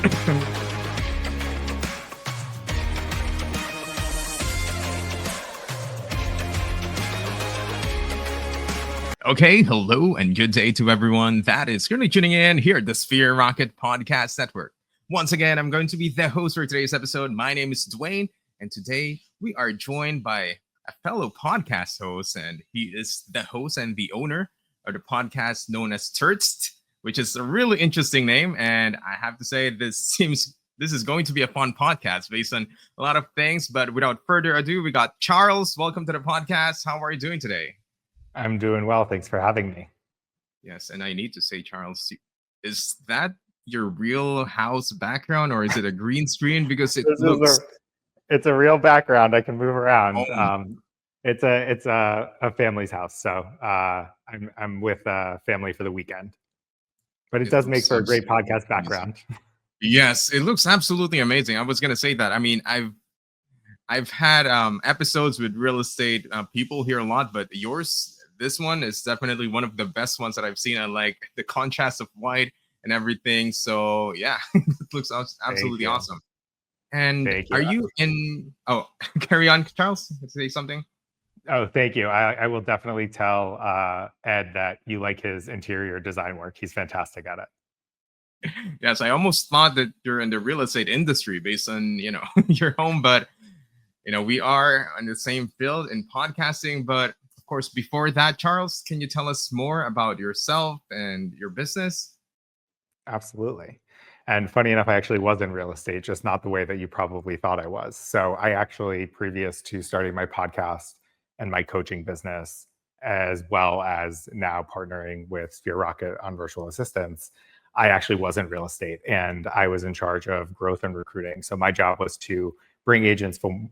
Okay, hello and good day to everyone that is currently tuning in here at the Sphere Rocket Podcast Network. Once again, I'm going to be the host for today's episode. My name is Dwayne, and today we are joined by a fellow podcast host, and he is the host and the owner of the podcast known as Turtz, which is a really interesting name. And I have to say, this is going to be a fun podcast based on a lot of things. But without further ado, we got Charles. Welcome to the podcast. How are you doing today? I'm doing well. Thanks for having me. Yes, and I need to say, Charles, is that your real house background or is it a green screen? Because it's a real background. I can move around. Oh. It's a family's house, so I'm with family for the weekend. But it does make for a great podcast background. Yes, it looks absolutely amazing. I was gonna say that. I mean, I've had episodes with real estate people here a lot, but this one is definitely one of the best ones that I've seen. I like the contrast of white and everything. So yeah, it looks absolutely awesome. And are you in? Oh, carry on, Charles. Say something. Oh, thank you. I will definitely tell Ed that you like his interior design work. He's fantastic at it. Yes, I almost thought that you're in the real estate industry based on your home, but we are in the same field in podcasting. But of course, before that, Charles, can you tell us more about yourself and your business? Absolutely. And funny enough, I actually was in real estate, just not the way that you probably thought I was. So I actually, previous to starting my podcast and my coaching business, as well as now partnering with Sphere Rocket on virtual assistants, I actually was in real estate and I was in charge of growth and recruiting. So my job was to bring agents from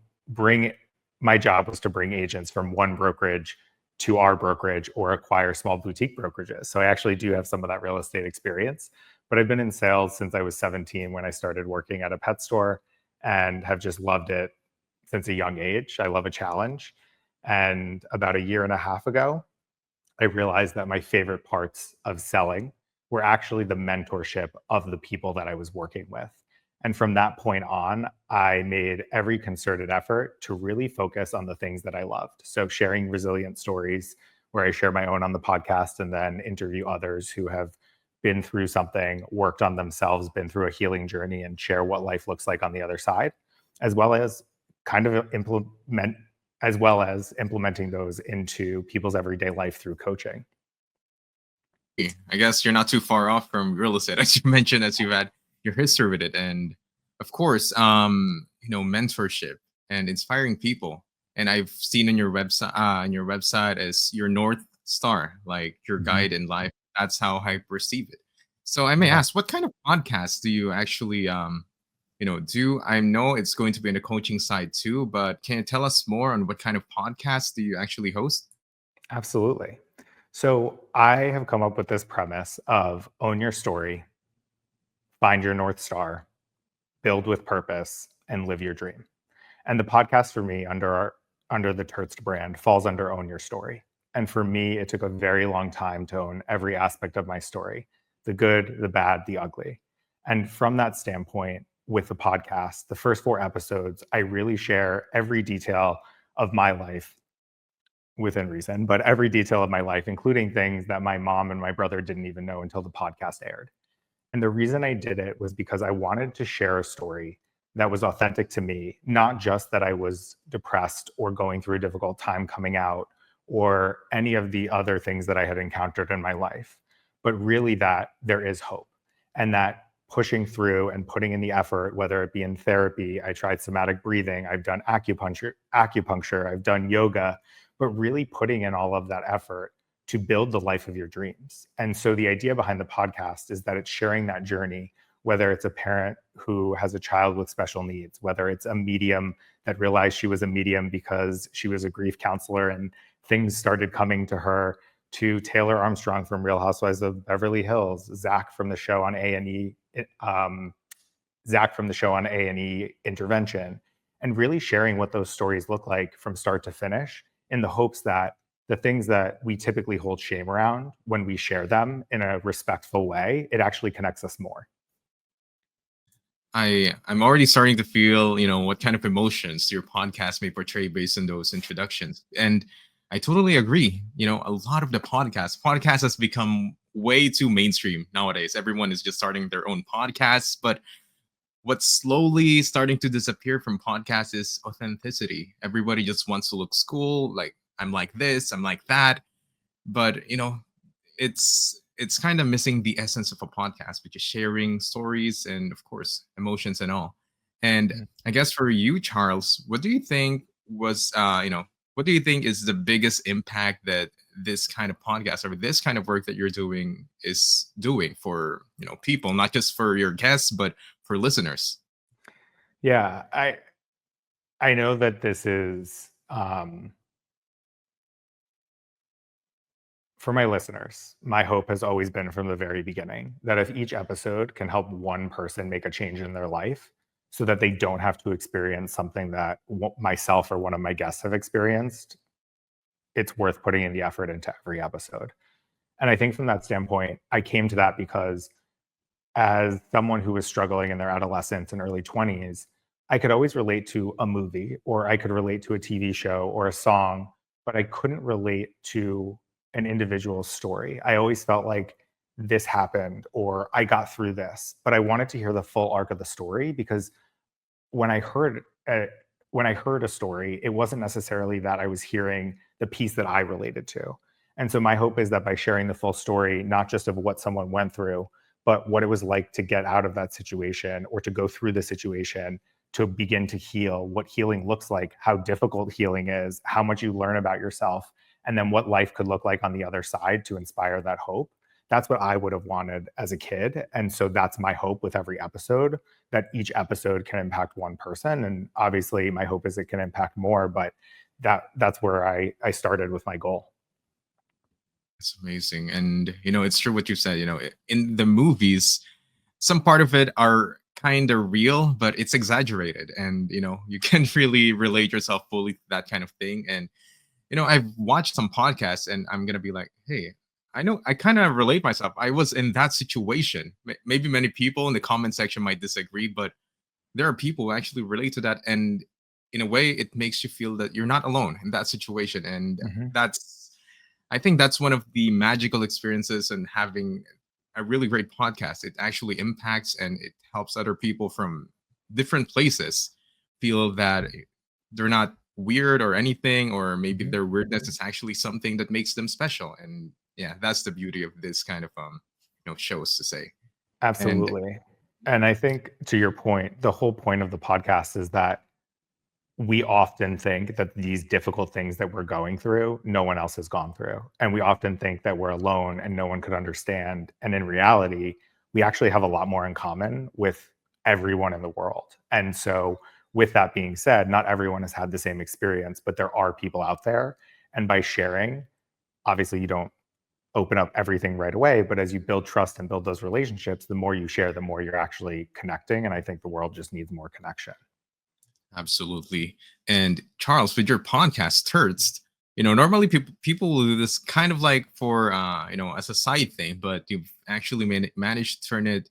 one brokerage to our brokerage or acquire small boutique brokerages. So I actually do have some of that real estate experience, but I've been in sales since I was 17 when I started working at a pet store and have just loved it since a young age. I love a challenge. And about a year and a half ago, I realized that my favorite parts of selling were actually the mentorship of the people that I was working with. And from that point on, I made every concerted effort to really focus on the things that I loved. So sharing resilient stories where I share my own on the podcast and then interview others who have been through something, worked on themselves, been through a healing journey, and share what life looks like on the other side, as well as implementing those into people's everyday life through coaching. I guess you're not too far off from real estate, as you mentioned, as you've had your history with it, and of course, mentorship and inspiring people. And I've seen on your website as your North Star, like your guide in life. That's how I perceive it. So I may ask, what kind of podcasts do you actually do? I know it's going to be in the coaching side too, but can you tell us more on what kind of podcasts do you actually host? Absolutely. So I have come up with this premise of own your story, find your North Star, build with purpose, and live your dream. And the podcast for me under the Turtz brand falls under own your story. And for me, it took a very long time to own every aspect of my story, the good, the bad, the ugly. And from that standpoint, with the podcast, the first 4 episodes, I really share every detail of my life within reason, but every detail of my life, including things that my mom and my brother didn't even know until the podcast aired. And the reason I did it was because I wanted to share a story that was authentic to me, not just that I was depressed or going through a difficult time coming out or any of the other things that I had encountered in my life, but really that there is hope and that pushing through and putting in the effort, whether it be in therapy, I tried somatic breathing, I've done acupuncture, I've done yoga, but really putting in all of that effort to build the life of your dreams. And so the idea behind the podcast is that it's sharing that journey, whether it's a parent who has a child with special needs, whether it's a medium that realized she was a medium because she was a grief counselor and things started coming to her, to Taylor Armstrong from Real Housewives of Beverly Hills, Zach from the show on A&E Intervention, and really sharing what those stories look like from start to finish in the hopes that the things that we typically hold shame around, when we share them in a respectful way, it actually connects us more. I'm already starting to feel, what kind of emotions your podcast may portray based on those introductions. And I totally agree. A lot of the podcast has become way too mainstream nowadays. Everyone is just starting their own podcasts, but what's slowly starting to disappear from podcasts is authenticity. Everybody just wants to look cool, like I'm like this, I'm like that, but it's kind of missing the essence of a podcast, which is sharing stories and of course emotions and all. And Mhm. I guess for you, Charles, what do you think is the biggest impact that this kind of podcast or this kind of work that you're doing is doing for people, not just for your guests but for listeners? Yeah, I know that this is for my listeners. My hope has always been from the very beginning that if each episode can help one person make a change in their life, so that they don't have to experience something that myself or one of my guests have experienced, it's worth putting in the effort into every episode. And I think from that standpoint, I came to that because as someone who was struggling in their adolescence and early 20s, I could always relate to a movie or I could relate to a TV show or a song, but I couldn't relate to an individual story. I always felt like this happened or I got through this, but I wanted to hear the full arc of the story because when I heard a, when I heard a story, it wasn't necessarily that I was hearing the piece that I related to. And so my hope is that by sharing the full story, not just of what someone went through, but what it was like to get out of that situation or to go through the situation to begin to heal, what healing looks like, how difficult healing is, how much you learn about yourself, and then what life could look like on the other side to inspire that hope. That's what I would have wanted as a kid. And so that's my hope with every episode, that each episode can impact one person. And obviously my hope is it can impact more, but that's where I started with my goal. It's amazing. And it's true what you said. In the movies, some part of it are kind of real, but it's exaggerated. And you can't really relate yourself fully to that kind of thing. And I've watched some podcasts and I'm gonna be like, hey, I know I kind of relate myself. I was in that situation. Maybe many people in the comment section might disagree, but there are people who actually relate to that. And in a way, it makes you feel that you're not alone in that situation. And Mhm. I think that's one of the magical experiences and having a really great podcast. It actually impacts and it helps other people from different places feel that they're not weird or anything, or maybe Mhm. their weirdness is actually something that makes them special. And yeah, that's the beauty of this kind of shows to say. And Absolutely. And I think to your point, the whole point of the podcast is that we often think that these difficult things that we're going through, no one else has gone through. And we often think that we're alone and no one could understand. And in reality, we actually have a lot more in common with everyone in the world. And so, with that being said, not everyone has had the same experience, but there are people out there. And by sharing, obviously, you don't open up everything right away. But as you build trust and build those relationships, the more you share, the more you're actually connecting. And I think the world just needs more connection. absolutely. And Charles, with your podcast, Turtz, normally people will do this kind of like for as a side thing, but you've actually managed to turn it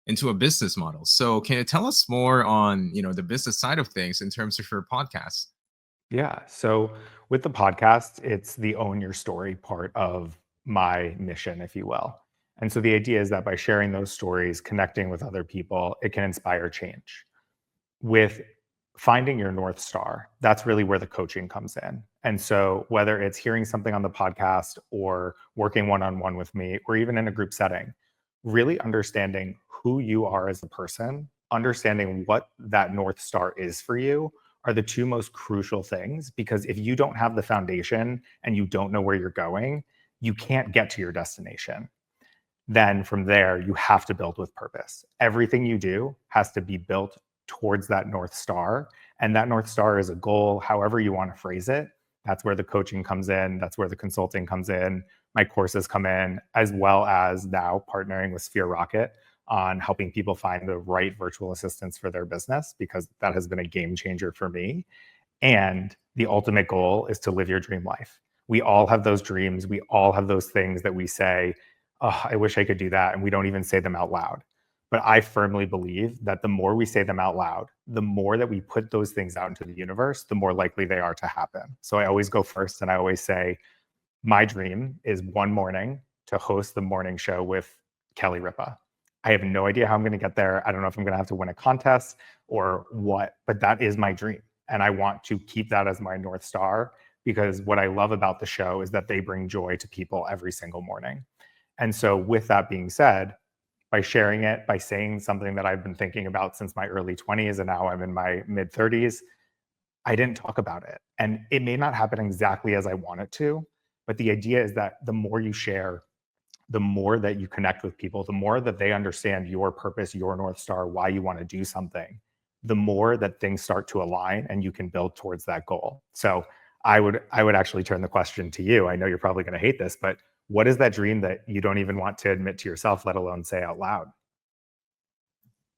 into a business model. So can you tell us more on the business side of things in terms of your podcast? Yeah. So with the podcast, it's the own your story part of my mission, if you will. And so the idea is that by sharing those stories, connecting with other people, it can inspire change. With finding your North Star, that's really where the coaching comes in. And so whether it's hearing something on the podcast or working one on one with me, or even in a group setting, really understanding who you are as a person, understanding what that North Star is for you are the two most crucial things. Because if you don't have the foundation and you don't know where you're going, you can't get to your destination. Then from there, you have to build with purpose. Everything you do has to be built towards that North Star. And that North Star is a goal, however you want to phrase it. That's where the coaching comes in. That's where the consulting comes in. My courses come in, as well as now partnering with Sphere Rocket on helping people find the right virtual assistants for their business, because that has been a game changer for me. And the ultimate goal is to live your dream life. We all have those dreams. We all have those things that we say, oh, I wish I could do that. And we don't even say them out loud. But I firmly believe that the more we say them out loud, the more that we put those things out into the universe, the more likely they are to happen. So I always go first and I always say, my dream is one morning to host the morning show with Kelly Ripa. I have no idea how I'm going to get there. I don't know if I'm going to have to win a contest or what, but that is my dream. And I want to keep that as my North Star, because what I love about the show is that they bring joy to people every single morning. And so, with that being said, by sharing it, by saying something that I've been thinking about since my early 20s and now I'm in my mid 30s, I didn't talk about it. And it may not happen exactly as I want it to, but the idea is that the more you share, the more that you connect with people, the more that they understand your purpose, your North Star, why you want to do something, the more that things start to align and you can build towards that goal. So I would actually turn the question to you. I know you're probably going to hate this, but what is that dream that you don't even want to admit to yourself, let alone say out loud?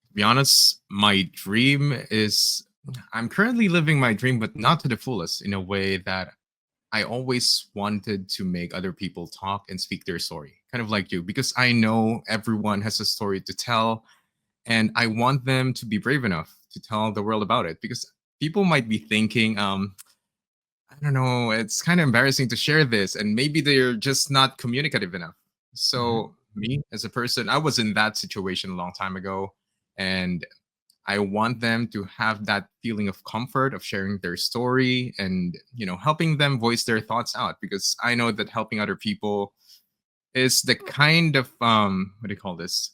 To be honest, my dream is I'm currently living my dream, but not to the fullest, in a way that I always wanted to make other people talk and speak their story, kind of like you, because I know everyone has a story to tell, and I want them to be brave enough to tell the world about it. Because people might be thinking, I don't know, it's kind of embarrassing to share this, and maybe they're just not communicative enough. Mhm. So, me as a person, I was in that situation a long time ago, and I want them to have that feeling of comfort of sharing their story and, helping them voice their thoughts out, because I know that helping other people is the kind of what do you call this?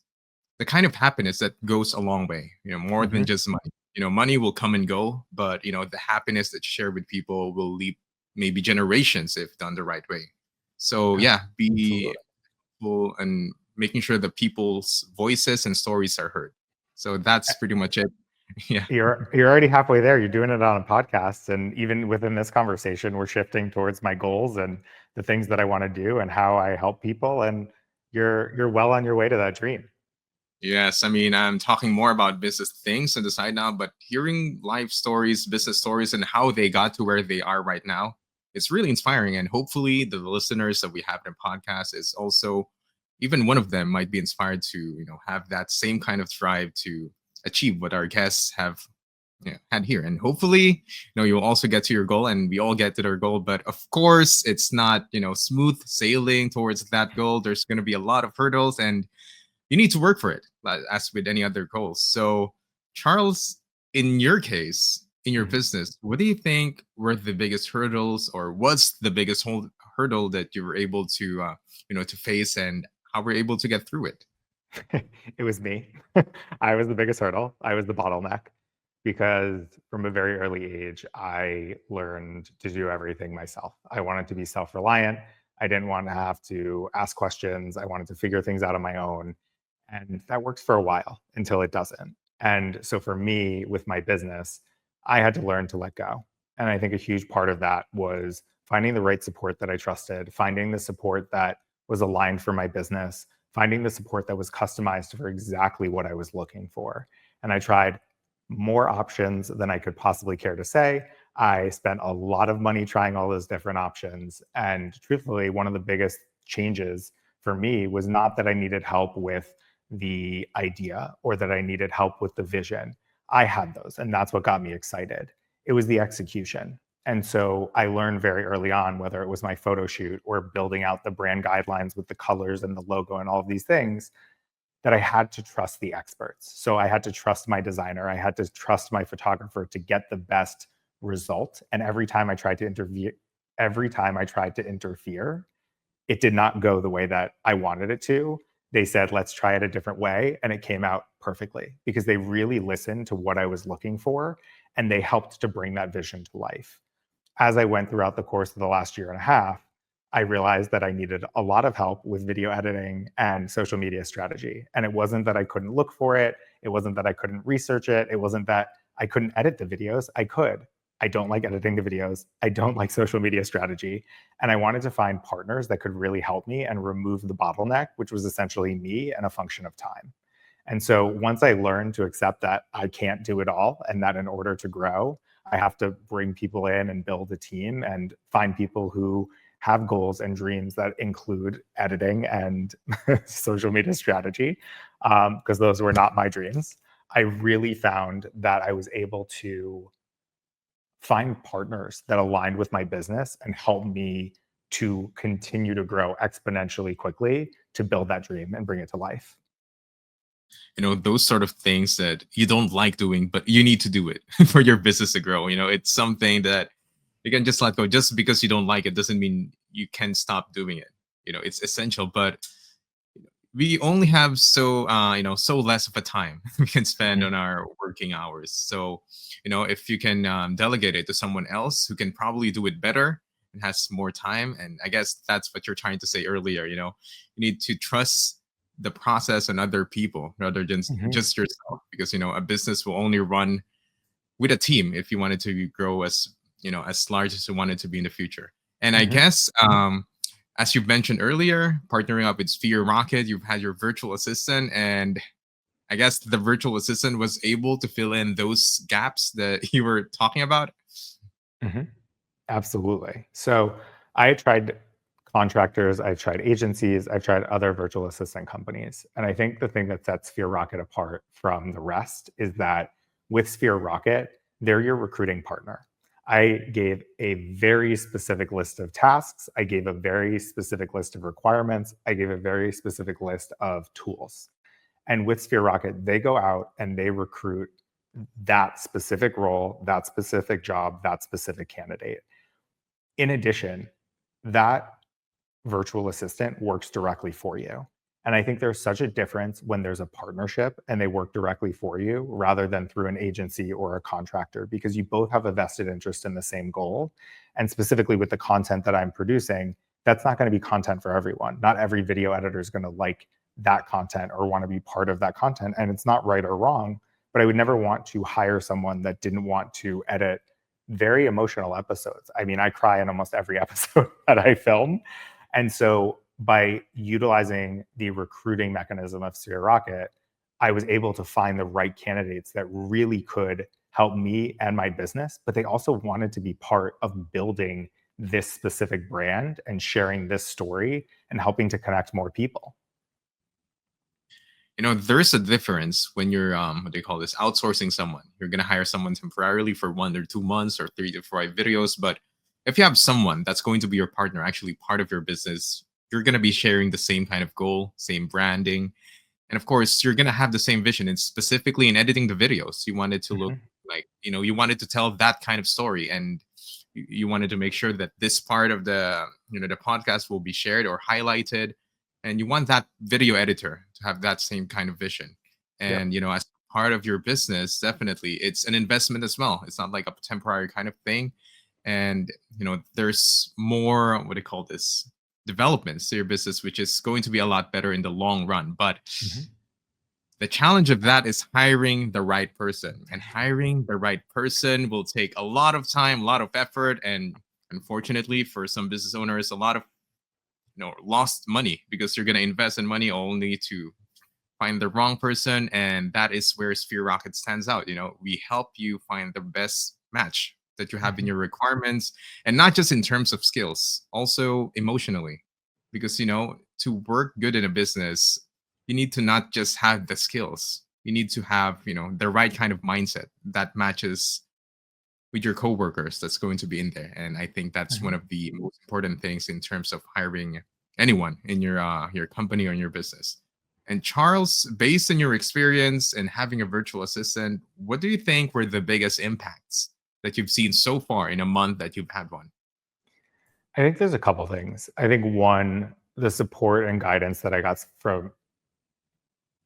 The kind of happiness that goes a long way, more than Mhm. just money. Money will come and go, but the happiness that you share with people will lead maybe generations if done the right way. So yeah, be Absolutely. full and making sure that people's voices and stories are heard. So that's pretty much it. Yeah. You're already halfway there. You're doing it on a podcast, and even within this conversation, we're shifting towards my goals and the things that I want to do and how I help people. And you're well on your way to that dream. Yes, I mean, I'm talking more about business things on the side now, but hearing life stories, business stories, and how they got to where they are right now, it's really inspiring. And hopefully, the listeners that we have in the podcast is also, even one of them might be inspired to, have that same kind of drive to achieve what our guests have, had here. And hopefully, you'll also get to your goal, and we all get to their goal. But of course, it's not, smooth sailing towards that goal. There's going to be a lot of hurdles, and you need to work for it, as with any other goals. So, Charles, in your case, in your Mhm. business, what do you think were the biggest hurdles, or was the biggest hurdle that you were able to, to face, and how were you able to get through it? It was me. I was the biggest hurdle. I was the bottleneck because from a very early age, I learned to do everything myself. I wanted to be self reliant. I didn't want to have to ask questions. I wanted to figure things out on my own. And that works for a while until it doesn't. And so for me, with my business, I had to learn to let go. And I think a huge part of that was finding the right support that I trusted, finding the support that was aligned for my business, finding the support that was customized for exactly what I was looking for. And I tried more options than I could possibly care to say. I spent a lot of money trying all those different options. And truthfully, one of the biggest changes for me was not that I needed help with the idea or that I needed help with the vision. I had those, and that's what got me excited. It was the execution. And so I learned very early on, whether it was my photo shoot or building out the brand guidelines with the colors and the logo and all of these things, that I had to trust the experts. So I had to trust my designer. I had to trust my photographer to get the best result. And every time I tried to interfere, it did not go the way that I wanted it to. They said, let's try it a different way. And it came out perfectly because they really listened to what I was looking for and they helped to bring that vision to life. As I went throughout the course of the last year and a half, I realized that I needed a lot of help with video editing and social media strategy. And it wasn't that I couldn't look for it. It wasn't that I couldn't research it. It wasn't that I couldn't edit the videos. I could. I don't like editing the videos. I don't like social media strategy. And I wanted to find partners that could really help me and remove the bottleneck, which was essentially me and a function of time. And so once I learned to accept that I can't do it all and that in order to grow, I have to bring people in and build a team and find people who have goals and dreams that include editing and social media strategy. because those were not my dreams. I really found that I was able to find partners that aligned with my business and help me to continue to grow exponentially quickly to build that dream and bring it to life. Those sort of things that you don't like doing, but you need to do it for your business to grow. It's something that you can just let go. Just because you don't like it doesn't mean you can stop doing it. It's essential, but we only have so less of a time we can spend Mhm. on our working hours. So if you can delegate it to someone else who can probably do it better and has more time, and I guess that's what you're trying to say earlier. You need to trust the process and other people rather than Mhm. just yourself, because a business will only run with a team if you want it to grow as large as you want it to be in the future. And I Mhm. guess as you mentioned earlier, partnering up with Sphere Rocket, you've had your virtual assistant, and I guess the virtual assistant was able to fill in those gaps that you were talking about. Mhm. Absolutely. So I tried contractors, I tried agencies, I tried other virtual assistant companies. And I think the thing that sets Sphere Rocket apart from the rest is that with Sphere Rocket, they're your recruiting partner. I gave a very specific list of tasks. I gave a very specific list of requirements. I gave a very specific list of tools. And with Sphere Rocket, they go out and they recruit that specific role, that specific job, that specific candidate. In addition, that virtual assistant works directly for you. And I think there's such a difference when there's a partnership and they work directly for you rather than through an agency or a contractor, because you both have a vested interest in the same goal. And specifically with the content that I'm producing, that's not going to be content for everyone. Not every video editor is going to like that content or want to be part of that content. And it's not right or wrong, but I would never want to hire someone that didn't want to edit very emotional episodes. I mean, I cry in almost every episode that I film. And so by utilizing the recruiting mechanism of Sphere Rocket, I was able to find the right candidates that really could help me and my business, but they also wanted to be part of building this specific brand and sharing this story and helping to connect more people. There's a difference when you're what do you call this, outsourcing someone. You're going to hire someone temporarily for 1 or 2 months or 3 to 5 videos, but if you have someone that's going to be your partner, actually part of your business, you're going to be sharing the same kind of goal, same branding, and of course you're going to have the same vision. And specifically in editing the videos, you wanted to look Mhm. like, you wanted to tell that kind of story, and you wanted to make sure that this part of the podcast will be shared or highlighted, and you want that video editor to have that same kind of vision. Yep. And as part of your business, definitely it's an investment as well. It's not like a temporary kind of thing. And there's more, what do you call this, developments to your business, which is going to be a lot better in the long run. But Mhm. the challenge of that is hiring the right person. And hiring the right person will take a lot of time, a lot of effort, and unfortunately for some business owners, a lot of lost money, because you're going to invest in money only to find the wrong person. And that is where Sphere Rocket stands out. We help you find the best match that you have in Mhm. your requirements, and not just in terms of skills, also emotionally. Because to work good in a business, you need to not just have the skills, you need to have the right kind of mindset that matches with your coworkers that's going to be in there. And I think that's one Mhm. of the most important things in terms of hiring anyone in your company or in your business. And Charles, based on your experience and having a virtual assistant, what do you think were the biggest impacts that you've seen so far in a month that you've had one? I think there's a couple things. I think one, the support and guidance that I got from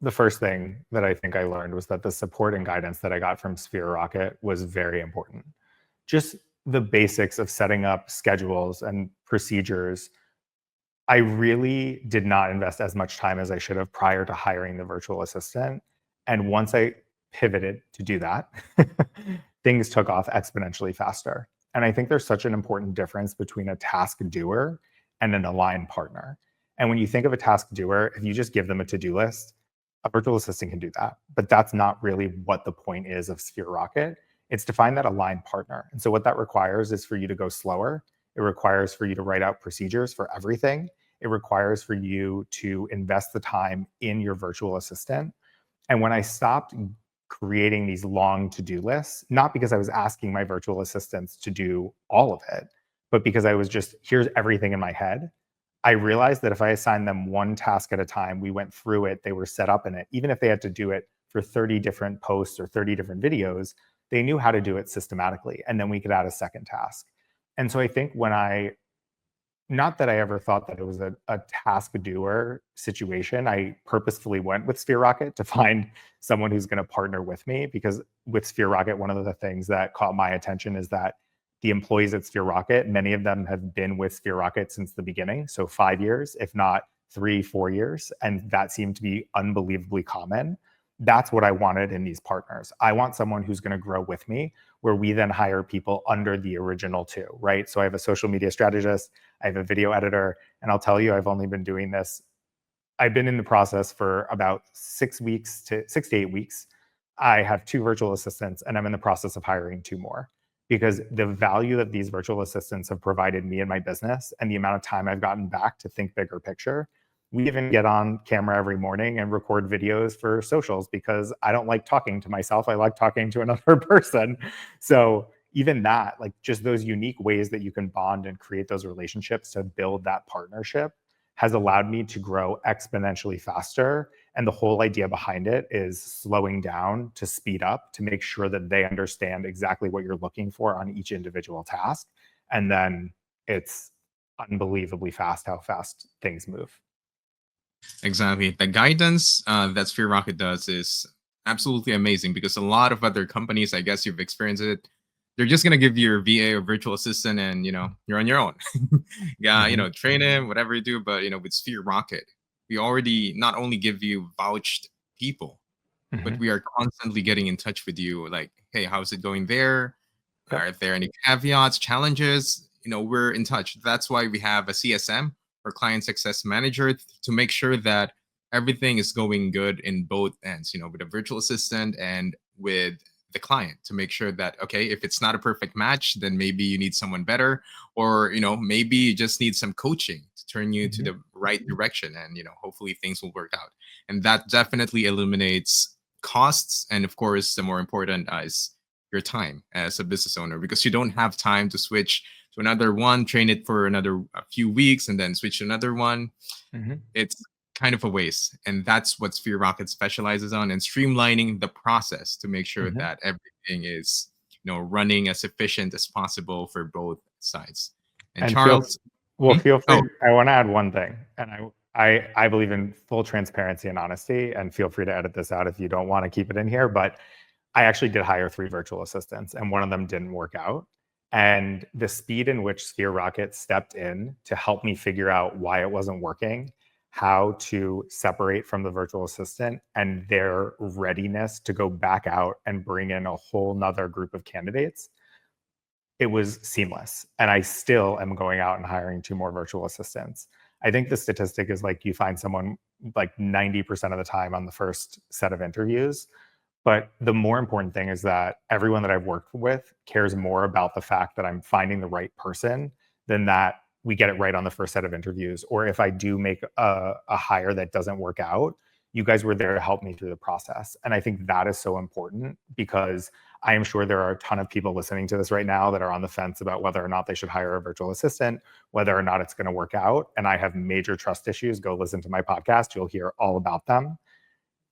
the first thing that I think I learned was that the support and guidance that I got from Sphere Rocket was very important. Just the basics of setting up schedules and procedures. I really did not invest as much time as I should have prior to hiring the virtual assistant. And once I pivoted to do that, things took off exponentially faster. And I think there's such an important difference between a task doer and an aligned partner. And when you think of a task doer, if you just give them a to do list, a virtual assistant can do that. But that's not really what the point is of Sphere Rocket. It's to find that aligned partner. And so, what that requires is for you to go slower. It requires for you to write out procedures for everything. it requires for you to invest the time in your virtual assistant. And when I stopped creating these long to-do lists, not because I was asking my virtual assistants to do all of it, but because I was just, here's everything in my head. I realized that if I assigned them one task at a time, we went through it, they were set up in it, even if they had to do it for 30 different posts or 30 different videos, they knew how to do it systematically. And then we could add a second task. And so I think when I, not that I ever thought that it was a task doer situation. I purposefully went with Sphere Rocket to find someone who's going to partner with me, because with Sphere Rocket, one of the things that caught my attention is that the employees at Sphere Rocket, many of them have been with Sphere Rocket since the beginning. So 5 years, if not 3, 4 years. And that seemed to be unbelievably common. That's what I wanted in these partners. I want someone who's going to grow with me, where we then hire people under the original two, right? So I have a social media strategist, I have a video editor, and I'll tell you, I've only been doing this. I've been in the process for about 6 to 8 weeks. I have 2 virtual assistants, and I'm in the process of hiring 2 more, because the value that these virtual assistants have provided me and my business, and the amount of time I've gotten back to think bigger picture. We even get on camera every morning and record videos for socials, because I don't like talking to myself. I like talking to another person. So even that, like just those unique ways that you can bond and create those relationships to build that partnership, has allowed me to grow exponentially faster. And the whole idea behind it is slowing down to speed up, to make sure that they understand exactly what you're looking for on each individual task. And then it's unbelievably fast how fast things move. Exactly. The guidance that Sphere Rocket does is absolutely amazing, because a lot of other companies, I guess you've experienced it, they're just gonna give you your VA or virtual assistant, and you're on your own. Yeah, train him, whatever you do. But with Sphere Rocket, we already not only give you vouched people, but Mhm. we are constantly getting in touch with you. Like, hey, how's it going there? Yep. Are there any caveats, challenges? We're in touch. That's why we have a CSM, or client success manager, to make sure that everything is going good in both ends, with a virtual assistant and with the client, to make sure that, okay, if it's not a perfect match, then maybe you need someone better, or, maybe you just need some coaching to turn you to Mhm. the right direction, and, hopefully things will work out. And that definitely eliminates costs. And of course, the more important is your time as a business owner, because you don't have time to switch to another one, train it for another a few weeks, and then switch to another one. Mhm. It's kind of a waste. And that's what Sphere Rocket specializes on, and streamlining the process to make sure Mhm. that everything is, running as efficient as possible for both sides. And And Charles, feel free. oh, I want to add one thing, and I believe in full transparency and honesty. And feel free to edit this out if you don't want to keep it in here. But I actually did hire 3 virtual assistants, and one of them didn't work out. And the speed in which Sphere Rocket stepped in to help me figure out why it wasn't working, how to separate from the virtual assistant, and their readiness to go back out and bring in a whole nother group of candidates, it was seamless. And I still am going out and hiring 2 more virtual assistants. I think the statistic is like you find someone like 90% of the time on the first set of interviews. But the more important thing is that everyone that I've worked with cares more about the fact that I'm finding the right person than that we get it right on the first set of interviews. Or if I do make a hire that doesn't work out, you guys were there to help me through the process. And I think that is so important, because I am sure there are a ton of people listening to this right now that are on the fence about whether or not they should hire a virtual assistant, whether or not it's going to work out. And I have major trust issues. Go listen to my podcast. You'll hear all about them.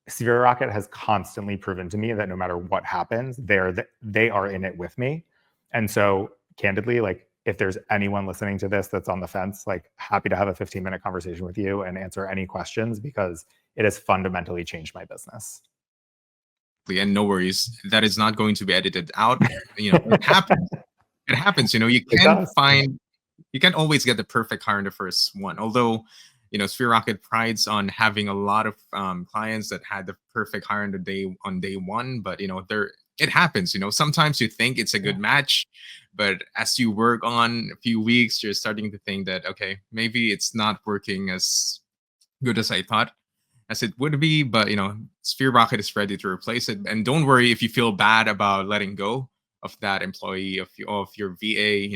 Sphere Rocket has constantly proven to me that no matter what happens, they are in it with me. And so, candidly, like if there's anyone listening to this that's on the fence, like happy to have a 15-minute conversation with you and answer any questions, because it has fundamentally changed my business. and no worries, that is not going to be edited out. It happens. It happens. You It can't does. find, you can't always get the perfect hire in the first one. Although, Sphere Rocket prides on having a lot of clients that had the perfect hire on day one. But it happens. Sometimes you think it's a Yeah. good match, but as you work on a few weeks, you're starting to think that, okay, maybe it's not working as good as I thought as it would be. But Sphere Rocket is ready to replace it. And don't worry if you feel bad about letting go. that employee of your VA,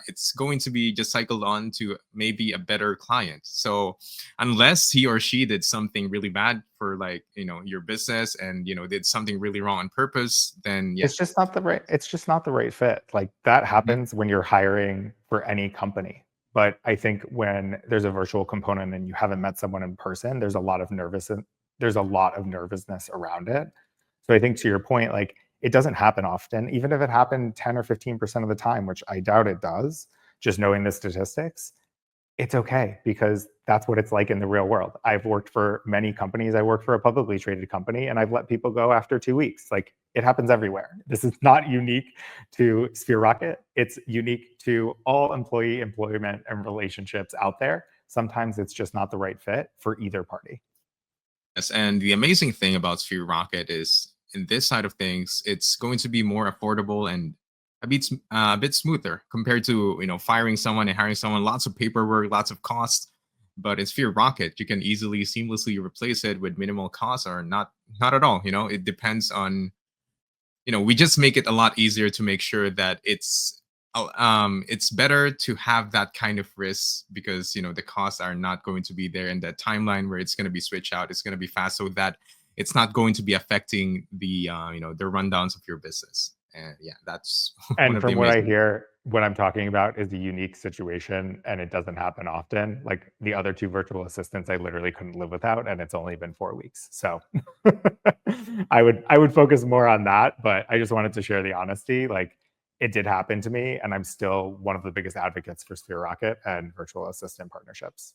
it's going to be just cycled on to maybe a better client. So unless he or she did something really bad for, like, your business, and did something really wrong on purpose, then yeah. It's just not the right fit. Like that Mhm. happens when you're hiring for any company. But I think when there's a virtual component and you haven't met someone in person, there's a lot of nervousness around it. So I think to your point, like it doesn't happen often. Even if it happened 10 or 15% of the time, which I doubt it does, just knowing the statistics, it's okay because that's what it's like in the real world. I've worked for many companies. I work for a publicly traded company and I've let people go after 2 weeks. Like it happens everywhere. This is not unique to Sphere Rocket. It's unique to all employee employment and relationships out there. Sometimes it's just not the right fit for either party. Yes, and the amazing thing about Sphere Rocket is, in this side of things, it's going to be more affordable and a bit smoother compared to firing someone and hiring someone. Lots of paperwork, lots of costs. But in Sphere Rocket, you can easily seamlessly replace it with minimal cost, or not at all. It depends on, we just make it a lot easier to make sure that it's better to have that kind of risk, because the costs are not going to be there, and that timeline where it's going to be switched out is going to be fast, so that it's not going to be affecting the rundowns of your business. And yeah, that's one And of the from what I amazing. hear, what I'm talking about is a unique situation and it doesn't happen often. Like the other two virtual assistants, I literally couldn't live without, and it's only been 4 weeks. So I would focus more on that, but I just wanted to share the honesty. Like it did happen to me, and I'm still one of the biggest advocates for Sphere Rocket and virtual assistant partnerships.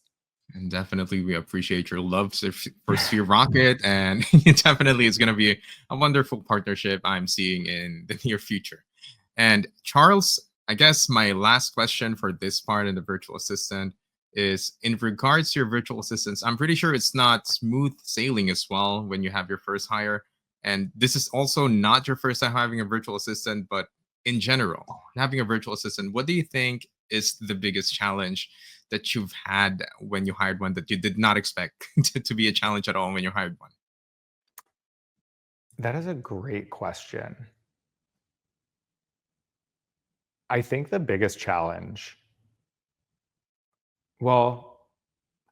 And definitely, we appreciate your love for Sphere Rocket, and definitely it's going to be a wonderful partnership I'm seeing in the near future. And Charles, I guess my last question for this part in the virtual assistant is, in regards to your virtual assistants, I'm pretty sure it's not smooth sailing as well when you have your first hire. And this is also not your first time having a virtual assistant, but in general, having a virtual assistant, what do you think is the biggest challenge that you've had when you hired one that you did not expect to be a challenge at all when you hired one? That is a great question. I think the biggest challenge, well,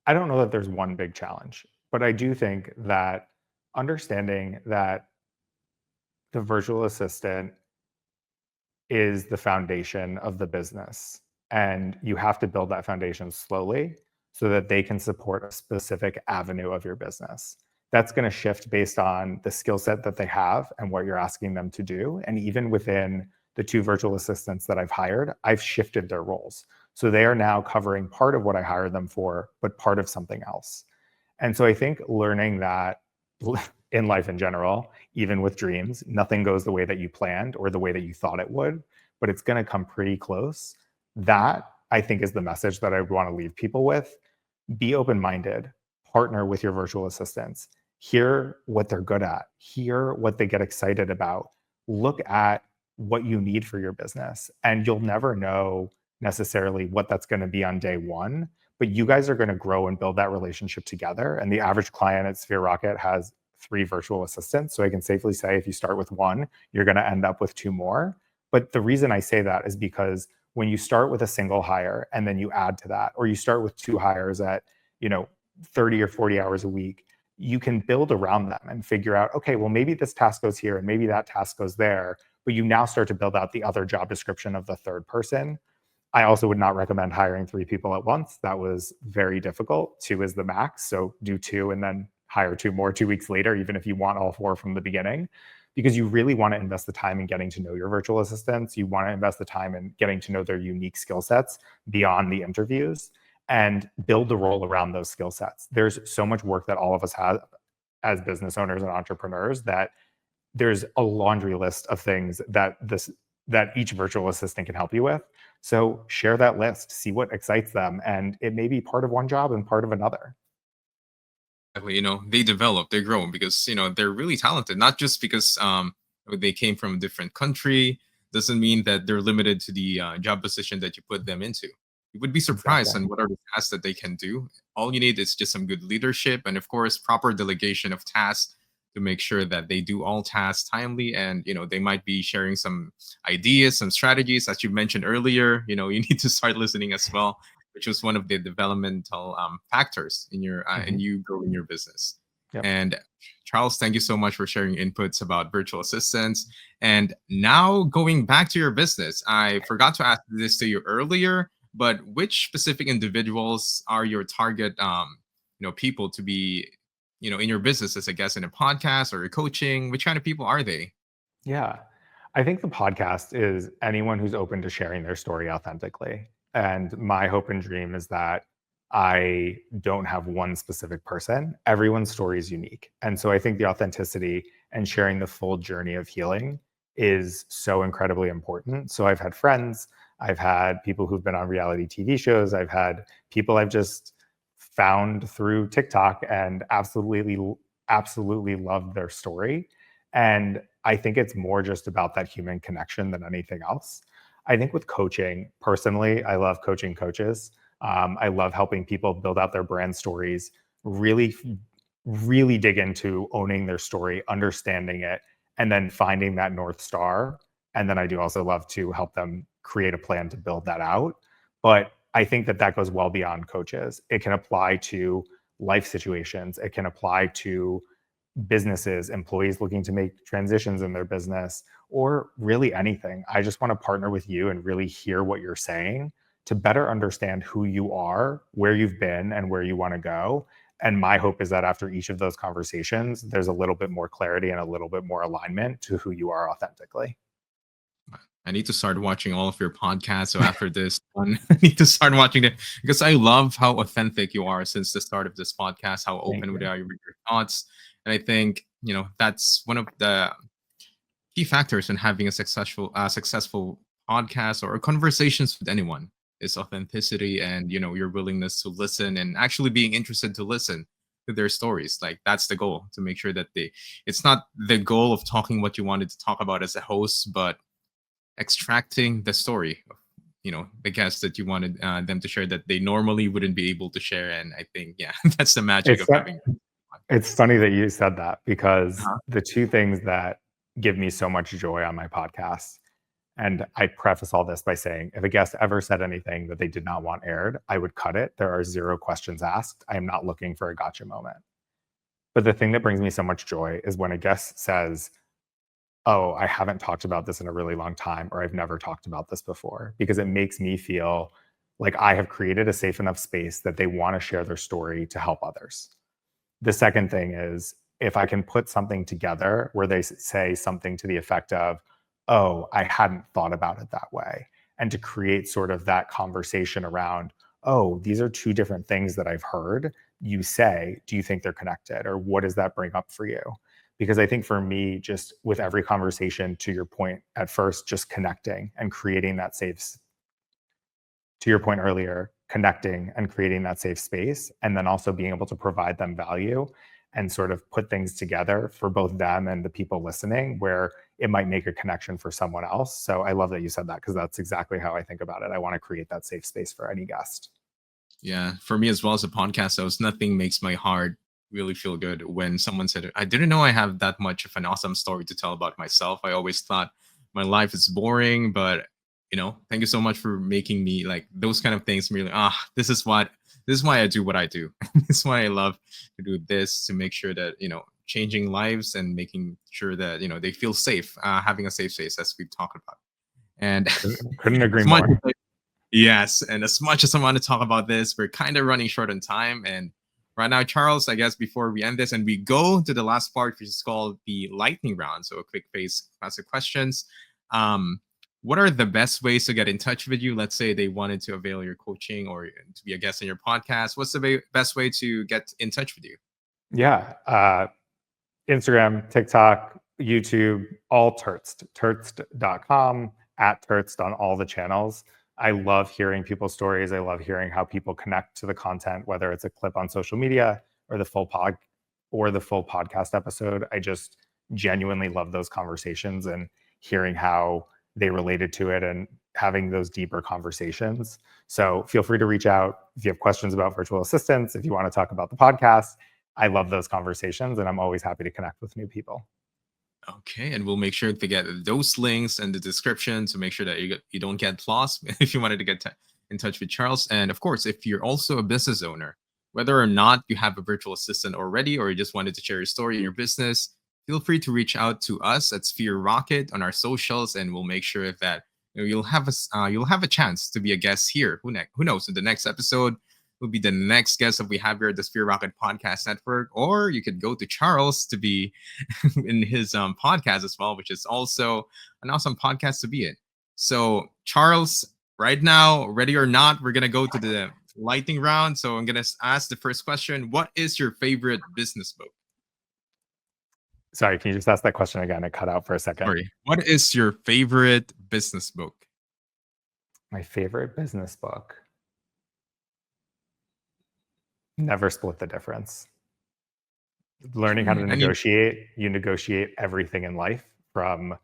I don't know that there's one big challenge, but I do think that understanding that the virtual assistant is the foundation of the business. And you have to build that foundation slowly so that they can support a specific avenue of your business. That's going to shift based on the skill set that they have and what you're asking them to do. And even within the two virtual assistants that I've hired, I've shifted their roles. So they are now covering part of what I hired them for, but part of something else. And so I think learning that in life in general, even with dreams, nothing goes the way that you planned or the way that you thought it would, but it's going to come pretty close. That I think is the message that I would want to leave people with. Be open minded, partner with your virtual assistants, hear what they're good at, hear what they get excited about, look at what you need for your business. And you'll never know necessarily what that's going to be on day one, but you guys are going to grow and build that relationship together. And the average client at Sphere Rocket has 3 virtual assistants. So I can safely say if you start with one, you're going to end up with 2 more. But the reason I say that is because when you start with a single hire and then you add to that, or you start with 2 hires at, you know, 30 or 40 hours a week, you can build around them and figure out, okay, well, maybe this task goes here and maybe that task goes there. But you now start to build out the other job description of the third person. I also would not recommend hiring 3 people at once. That was very difficult. 2 is the max. So do 2 and then hire 2 more 2 weeks later, even if you want all 4 from the beginning, because you really want to invest the time in getting to know your virtual assistants. You want to invest the time in getting to know their unique skill sets beyond the interviews and build the role around those skill sets. There's so much work that all of us have as business owners and entrepreneurs that there's a laundry list of things that each virtual assistant can help you with. So share that list, see what excites them, and it may be part of one job and part of another. Exactly, they develop, they grow, because they're really talented. Not just because they came from a different country doesn't mean that they're limited to the job position that you put them into. You would be surprised Exactly. on what are the tasks that they can do. All you need is just some good leadership, and of course proper delegation of tasks to make sure that they do all tasks timely, and they might be sharing some ideas, some strategies, as you mentioned earlier. You need to start listening as well, which was one of the developmental factors in your in Mhm. you growing your business. Yep. And Charles, thank you so much for sharing inputs about virtual assistants. And now going back to your business, I forgot to ask this to you earlier, but which specific individuals are your target people to be in your business, as I guess in a podcast or a coaching? Which kind of people are they? Yeah. I think the podcast is anyone who's open to sharing their story authentically. And my hope and dream is that I don't have one specific person. Everyone's story is unique. And so I think the authenticity and sharing the full journey of healing is so incredibly important. So I've had friends, I've had people who've been on reality TV shows, I've had people I've just found through TikTok and absolutely loved their story. And I think it's more just about that human connection than anything else. I think with coaching, personally, I love coaching coaches. I love helping people build out their brand stories, really, really dig into owning their story, understanding it, and then finding that North Star. And then I do also love to help them create a plan to build that out. But I think that that goes well beyond coaches. It can apply to life situations, it can apply to businesses, employees looking to make transitions in their business, or really anything. I just want to partner with you and really hear what you're saying to better understand who you are, where you've been, and where you want to go. And my hope is that after each of those conversations, there's a little bit more clarity and a little bit more alignment to who you are authentically. I need to start watching all of your podcasts. So after this one, I need to start watching it because I love how authentic you are since the start of this podcast, how Thank open with you. your thoughts. And I think, that's one of the key factors in having a successful podcast or conversations with anyone is authenticity and, your willingness to listen and actually being interested to listen to their stories. Like that's the goal, to make sure that it's not the goal of talking what you wanted to talk about as a host, but extracting the story of the guests that you wanted them to share that they normally wouldn't be able to share. And I think, yeah, that's the magic It's of having it's podcasts. funny that you said that because Uh-huh. the two things that give me so much joy on my podcast, and I preface all this by saying, if a guest ever said anything that they did not want aired, I would cut it. There are zero questions asked. I am not looking for a gotcha moment. But the thing that brings me so much joy is when a guest says, oh, I haven't talked about this in a really long time, or I've never talked about this before, because it makes me feel like I have created a safe enough space that they want to share their story to help others. The second thing is if I can put something together where they say something to the effect of, oh, I hadn't thought about it that way. And to create sort of that conversation around, oh, these are two different things that I've heard you say. Do you think they're connected? Or what does that bring up for you? Because I think for me, just with every conversation, to your point at first, just connecting and creating that safe, to your point earlier, connecting and creating that safe space, and then also being able to provide them value and sort of put things together for both them and the people listening where it might make a connection for someone else. So I love that you said that because that's exactly how I think about it. I want to create that safe space for any guest. Yeah, for me as well as a podcast host, nothing makes my heart really feel good when someone said, I didn't know I have that much of an awesome story to tell about myself. I always thought my life is boring, but thank you so much for making me like those kind of things really, this is why I do what I do. This is why I love to do this, to make sure that, changing lives and making sure that, they feel safe, having a safe space as we've talked about. And Couldn't agree as much more. as yes, and as much as I want to talk about this, we're kind of running short on time. And right now, Charles, I guess before we end this and we go to the last part, which is called the lightning round, so a quick phase classic questions. What are the best ways to get in touch with you? Let's say they wanted to avail your coaching or to be a guest on your podcast. What's the best way to get in touch with you? Yeah. Instagram, TikTok, YouTube, all Turtz, turtz.com, at Turtz on all the channels. I love hearing people's stories. I love hearing how people connect to the content, whether it's a clip on social media or the full podcast episode. I just genuinely love those conversations and hearing how they related to it and having those deeper conversations. So feel free to reach out if you have questions about virtual assistants, if you want to talk about the podcast. I love those conversations, and I'm always happy to connect with new people. Okay, and we'll make sure to get those links in the description to make sure that you don't get lost if you wanted to get in touch with Charles. And of course, if you're also a business owner, whether or not you have a virtual assistant already or you just wanted to share your story in your business, feel free to reach out to us at Sphere Rocket on our socials, and we'll make sure that you'll have a chance to be a guest here. Who knows? In the next episode, will be the next guest that we have here at the Sphere Rocket Podcast Network, or you could go to Charles to be in his podcast as well, which is also an awesome podcast to be in. So, Charles, right now, ready or not, we're gonna go to the lightning round. So I'm gonna ask the first question: what is your favorite business book? Sorry, can you just ask that question again? It cut out for a second. Sorry, what is your favorite business book? My favorite business book. Never Split the Difference. Learning how to negotiate. You negotiate everything in life, from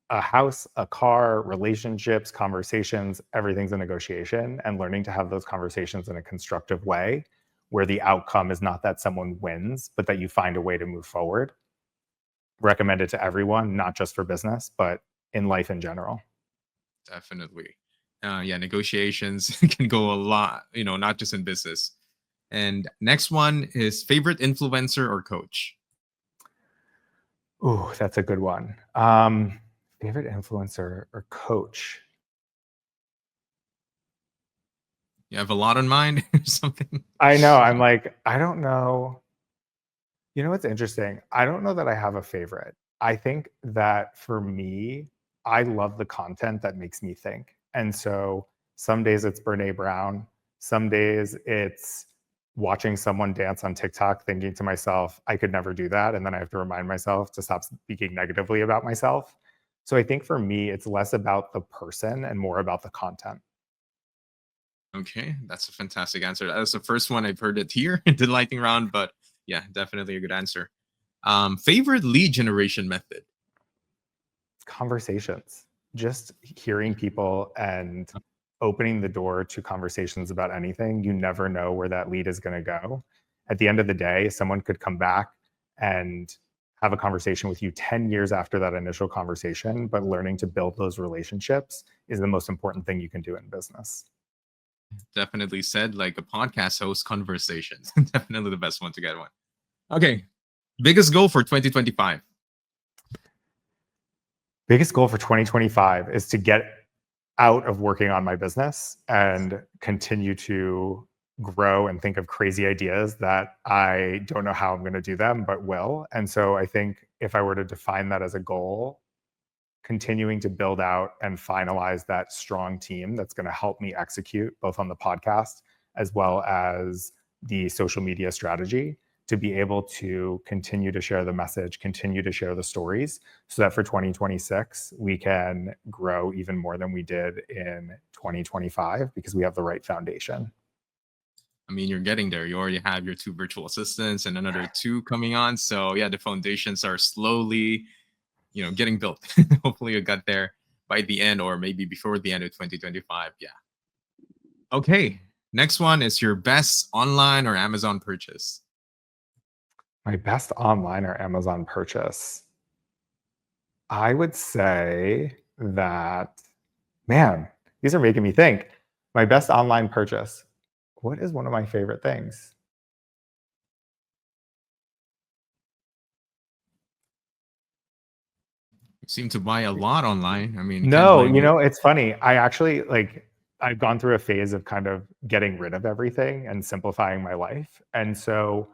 a house, a car, relationships, conversations, everything's a negotiation, and learning to have those conversations in a constructive way where the outcome is not that someone wins, but that you find a way to move forward. Recommend it to everyone, not just for business, but in life in general. Definitely. Yeah, negotiations can go a lot, not just in business. And next one is favorite influencer or coach? Ooh, that's a good one. Favorite influencer or coach? You have a lot on mind or something? I know. I'm like, I don't know. You know what's interesting? I don't know that I have a favorite. I think that for me, I love the content that makes me think. And so some days it's Brene Brown. Some days it's watching someone dance on TikTok, thinking to myself, I could never do that. And then I have to remind myself to stop speaking negatively about myself. So I think for me, it's less about the person and more about the content. Okay, that's a fantastic answer. That's the first one I've heard it here in the lightning round, but yeah, definitely a good answer. Favorite lead generation method? Conversations, just hearing people and opening the door to conversations about anything. You never know where that lead is going to go. At the end of the day, someone could come back and have a conversation with you 10 years after that initial conversation, but learning to build those relationships is the most important thing you can do in business. Definitely said, like a podcast host conversations. Definitely the best one to get one. Okay. Biggest goal for 2025? Biggest goal for 2025 is to get out of working on my business and continue to grow and think of crazy ideas that I don't know how I'm going to do them, but will. And so I think if I were to define that as a goal, continuing to build out and finalize that strong team that's going to help me execute both on the podcast as well as the social media strategy, to be able to continue to share the message, continue to share the stories, so that for 2026, we can grow even more than we did in 2025 because we have the right foundation. I mean, you're getting there. You already have your 2 virtual assistants and another 2 coming on. So yeah, the foundations are slowly, getting built. Hopefully you got there by the end or maybe before the end of 2025. Yeah. Okay. Next one is your best online or Amazon purchase. My best online or Amazon purchase. I would say that, man, these are making me think. My best online purchase. What is one of my favorite things? You seem to buy a lot online. I mean, you can't No, blame you. it's funny. I've gone through a phase of kind of getting rid of everything and simplifying my life. And so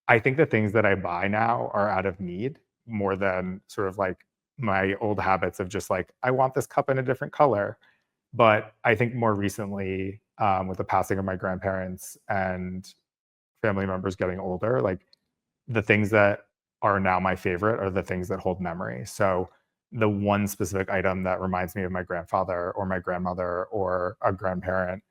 I think the things that I buy now are out of need more than sort of like my old habits of just like, I want this cup in a different color. But I think more recently, with the passing of my grandparents and family members getting older, like the things that are now my favorite are the things that hold memory. So the one specific item that reminds me of my grandfather or my grandmother or a grandparent,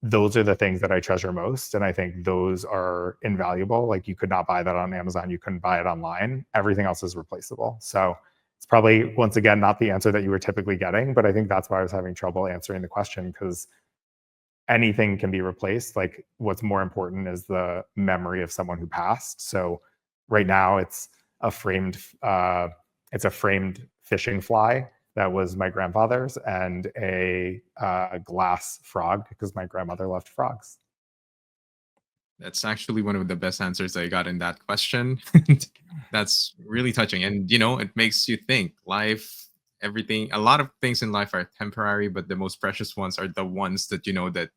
those are the things that I treasure most. And I think those are invaluable. Like you could not buy that on Amazon. You couldn't buy it online. Everything else is replaceable. So it's probably, once again, not the answer that you were typically getting, but I think that's why I was having trouble answering the question, because anything can be replaced. Like, what's more important is the memory of someone who passed. So right now it's a framed fishing fly that was my grandfather's, and a glass frog because my grandmother loved frogs. That's actually one of the best answers I got in that question. That's really touching. And, it makes you think life, everything, a lot of things in life are temporary, but the most precious ones are the ones that, that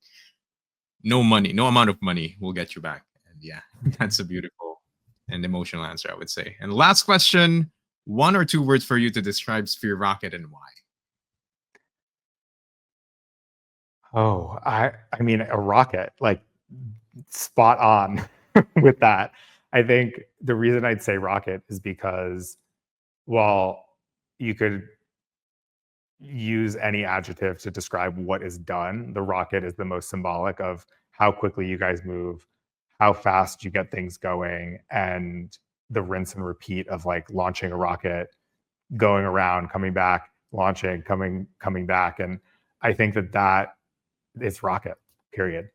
no money, no amount of money will get you back. And yeah, that's a beautiful and emotional answer, I would say. And last question, 1 or 2 words for you to describe Sphere Rocket and why. Oh, I mean, a rocket, like, spot on with that. I think the reason I'd say rocket is because, while you could use any adjective to describe what is done, the rocket is the most symbolic of how quickly you guys move, how fast you get things going, and the rinse and repeat of like launching a rocket, going around, coming back, launching, coming back. And I think that is rocket, period.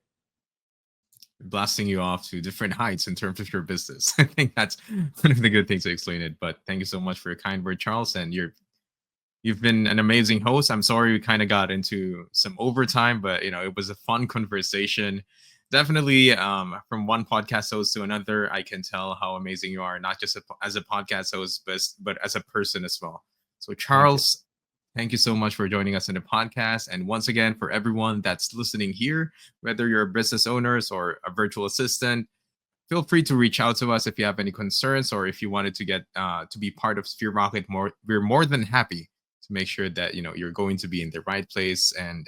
Blasting you off to different heights in terms of your business. I think that's one of the good things to explain it. But thank you so much for your kind word, Charles. And you've been an amazing host. I'm sorry we kind of got into some overtime, but it was a fun conversation. Definitely, from one podcast host to another, I can tell how amazing you are, not just as a podcast host, but as a person as well. So, Charles, thank you so much for joining us in the podcast. And once again, for everyone that's listening here, whether you're a business owner or a virtual assistant, feel free to reach out to us if you have any concerns, or if you wanted to get to be part of Sphere Rocket more. We're more than happy to make sure that you're going to be in the right place and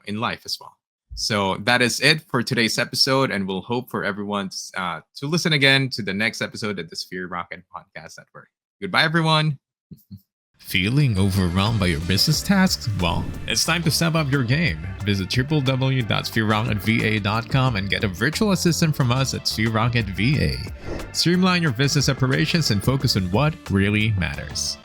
in life as well. So that is it for today's episode, and we'll hope for everyone to listen again to the next episode of the Sphere Rocket Podcast Network. Goodbye, everyone. Feeling overwhelmed by your business tasks? Well, it's time to step up your game. Visit www.spherocketva.com and get a virtual assistant from us at Sphere Rocket VA. Streamline your business operations and focus on what really matters.